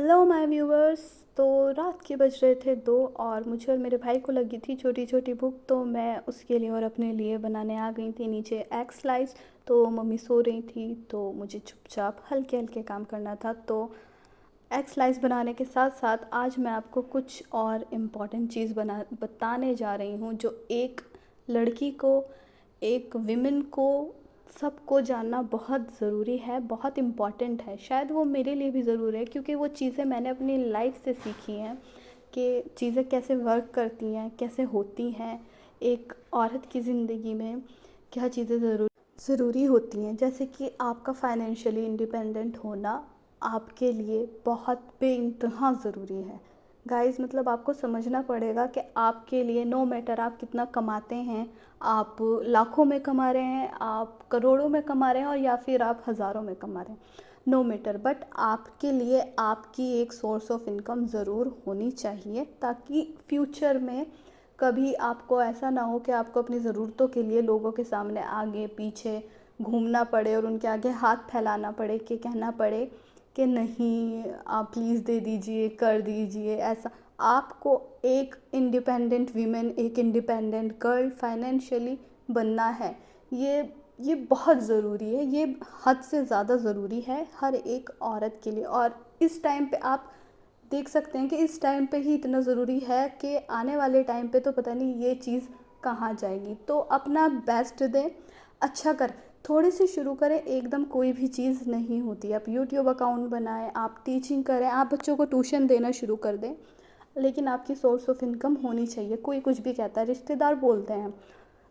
Hello my viewers. तो रात के बज रहे थे 2 और मुझे और मेरे भाई को लगी थी छोटी छोटी भूख, तो मैं उसके लिए और अपने लिए बनाने आ गई थी नीचे एग स्लाइस। तो मम्मी सो रही थी तो मुझे चुपचाप हल्के हल्के काम करना था। तो एग स्लाइस बनाने के साथ साथ आज मैं आपको कुछ और इम्पॉर्टेंट चीज़ बताने जा रही हूँ जो एक लड़की को, एक विमेन को, सबको जानना बहुत ज़रूरी है, बहुत इम्पॉर्टेंट है। शायद वो मेरे लिए भी ज़रूरी है क्योंकि वो चीज़ें मैंने अपनी लाइफ से सीखी हैं कि चीज़ें कैसे वर्क करती हैं, कैसे होती हैं। एक औरत की ज़िंदगी में क्या चीज़ें ज़रूरी होती हैं, जैसे कि आपका फाइनेंशियली इंडिपेंडेंट होना आपके लिए बहुत बेइंतहा ज़रूरी है। गाइस, मतलब आपको समझना पड़ेगा कि आपके लिए नो मैटर आप कितना कमाते हैं, आप लाखों में कमा रहे हैं, आप करोड़ों में कमा रहे हैं और या फिर आप हज़ारों में कमा रहे हैं, नो मैटर, बट आपके लिए आपकी एक सोर्स ऑफ इनकम ज़रूर होनी चाहिए ताकि फ्यूचर में कभी आपको ऐसा ना हो कि आपको अपनी ज़रूरतों के लिए लोगों के सामने आगे पीछे घूमना पड़े और उनके आगे हाथ फैलाना पड़े, कि कहना पड़े कि नहीं आप प्लीज़ दे दीजिए, कर दीजिए। ऐसा आपको एक इंडिपेंडेंट वीमेन, एक इंडिपेंडेंट गर्ल फाइनेंशियली बनना है। ये बहुत ज़रूरी है, ये हद से ज़्यादा ज़रूरी है हर एक औरत के लिए। और इस टाइम पे आप देख सकते हैं कि इस टाइम पे ही इतना ज़रूरी है कि आने वाले टाइम पे तो पता नहीं ये चीज़ कहाँ जाएगी। तो अपना बेस्ट दें, अच्छा कर, थोड़े से शुरू करें, एकदम कोई भी चीज़ नहीं होती। आप यूट्यूब अकाउंट बनाएं, आप टीचिंग करें, आप बच्चों को ट्यूशन देना शुरू कर दें, लेकिन आपकी सोर्स ऑफ इनकम होनी चाहिए। कोई कुछ भी कहता है, रिश्तेदार बोलते हैं,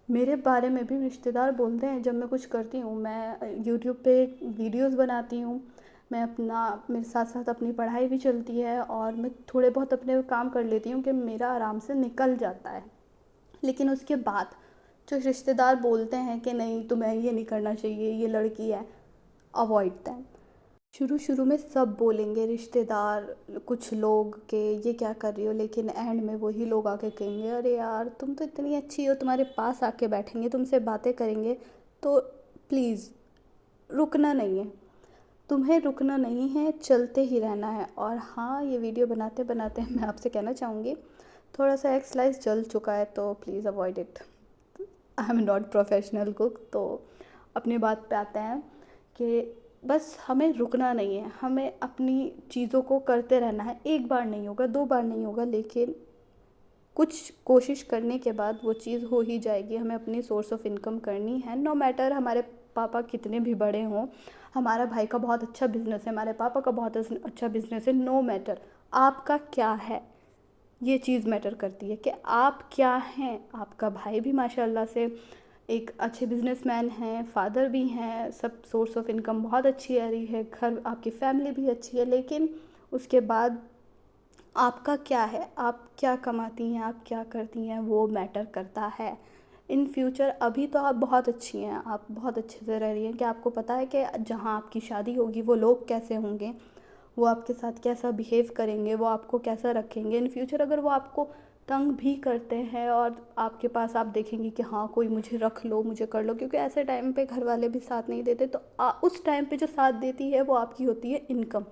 मेरे बारे में भी रिश्तेदार बोलते हैं जब मैं कुछ करती हूँ। मैं यूट्यूब पे वीडियोस बनाती हूँ, मैं अपना मेरे साथ साथ अपनी पढ़ाई भी चलती है और मैं थोड़े बहुत अपने काम कर लेती हूँ कि मेरा आराम से निकल जाता है। लेकिन उसके बाद जो रिश्तेदार बोलते हैं कि नहीं तुम्हें ये नहीं करना चाहिए, ये लड़की है, अवॉइड दैम। शुरू शुरू में सब बोलेंगे रिश्तेदार, कुछ लोग, कि ये क्या कर रही हो, लेकिन एंड में वही लोग आके कहेंगे अरे यार तुम तो इतनी अच्छी हो, तुम्हारे पास आके बैठेंगे, तुमसे बातें करेंगे। तो प्लीज़ रुकना नहीं है, तुम्हें रुकना नहीं है, चलते ही रहना है। और हाँ, ये वीडियो बनाते बनाते मैं आपसे कहना चाहूँगी, थोड़ा सा एग स्लाइस जल चुका है तो please avoid it. I am not professional cook. तो अपनी बात पे आते हैं कि बस हमें रुकना नहीं है, हमें अपनी चीज़ों को करते रहना है। एक बार नहीं होगा, 2 बार नहीं होगा, लेकिन कुछ कोशिश करने के बाद वो चीज़ हो ही जाएगी। हमें अपनी सोर्स ऑफ इनकम करनी है, नो मैटर हमारे पापा कितने भी बड़े हों। हमारा भाई का बहुत अच्छा बिज़नेस है, हमारे पापा का बहुत अच्छा बिज़नेस है, नो मैटर आपका क्या है, ये चीज़ मैटर करती है कि आप क्या हैं। आपका भाई भी माशाल्लाह से एक अच्छे बिजनेसमैन हैं, फादर भी हैं, सब सोर्स ऑफ इनकम बहुत अच्छी आ रही है, घर आपकी फैमिली भी अच्छी है, लेकिन उसके बाद आपका क्या है, आप क्या कमाती हैं, आप क्या करती हैं, वो मैटर करता है। इन फ्यूचर अभी तो आप बहुत अच्छी हैं, आप बहुत अच्छे से रह रही हैं कि आपको पता है कि जहाँ आपकी शादी होगी वो लोग कैसे होंगे, वो आपके साथ कैसा बिहेव करेंगे, वो आपको कैसा रखेंगे। इन फ्यूचर अगर वो आपको तंग भी करते हैं और आपके पास आप देखेंगी कि हाँ कोई मुझे रख लो, मुझे कर लो, क्योंकि ऐसे टाइम पे घर वाले भी साथ नहीं देते, तो उस टाइम पे जो साथ देती है वो आपकी होती है इनकम।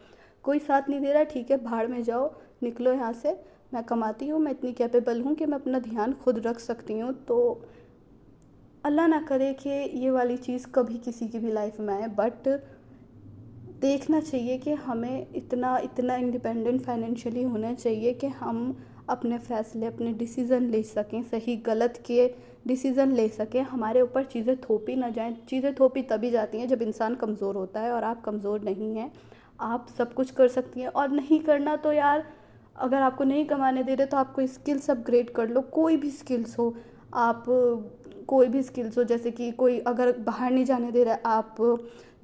कोई साथ नहीं दे रहा, ठीक है भाड़ में जाओ, निकलो यहाँ से, मैं कमाती हूँ, मैं इतनी कैपेबल हूँ कि मैं अपना ध्यान खुद रख सकती हूँ। तो अल्लाह ना करे कि ये वाली चीज़ कभी किसी की भी लाइफ में आए, बट देखना चाहिए कि हमें इतना इतना इंडिपेंडेंट फाइनेंशियली होना चाहिए कि हम अपने फ़ैसले, अपने डिसीज़न ले सकें, सही गलत के डिसीज़न ले सकें, हमारे ऊपर चीज़ें थोपी ना जाएं। चीज़ें थोपी तभी जाती हैं जब इंसान कमज़ोर होता है, और आप कमज़ोर नहीं हैं, आप सब कुछ कर सकती हैं। और नहीं करना तो यार, अगर आपको नहीं कमाने दे रहे तो आप कोई स्किल्स अपग्रेड कर लो, कोई भी स्किल्स हो, आप कोई भी स्किल्स हो, जैसे कि कोई अगर बाहर नहीं जाने दे रहा है, आप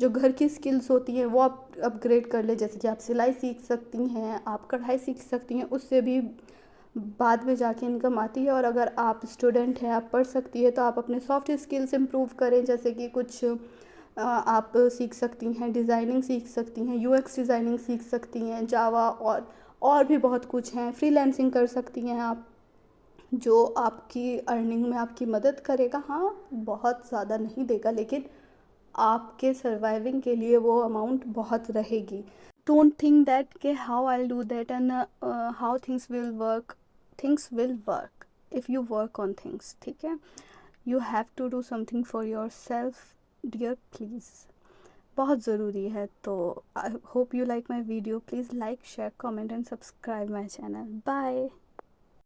जो घर की स्किल्स होती हैं वो आप अपग्रेड कर ले, जैसे कि आप सिलाई सीख सकती हैं, आप कढ़ाई सीख सकती हैं, उससे भी बाद में जाके इनकम आती है। और अगर आप स्टूडेंट हैं, आप पढ़ सकती है, तो आप अपने सॉफ्ट स्किल्स इम्प्रूव करें, जैसे कि कुछ आप सीख सकती हैं, डिज़ाइनिंग सीख सकती हैं, यूएक्स डिज़ाइनिंग सीख सकती हैं, जावा, और भी बहुत कुछ हैं, फ्रीलांसिंग कर सकती हैं आप, जो आपकी अर्निंग में आपकी मदद करेगा। हाँ, बहुत ज़्यादा नहीं देगा, लेकिन आपके सर्वाइविंग के लिए वो अमाउंट बहुत रहेगी। डोंट थिंक दैट कि how I do that and how things will work if you work on things, ठीक है। You have to do something for yourself dear, please, बहुत ज़रूरी है। तो I hope you like my video, please like share comment and subscribe my channel. Bye.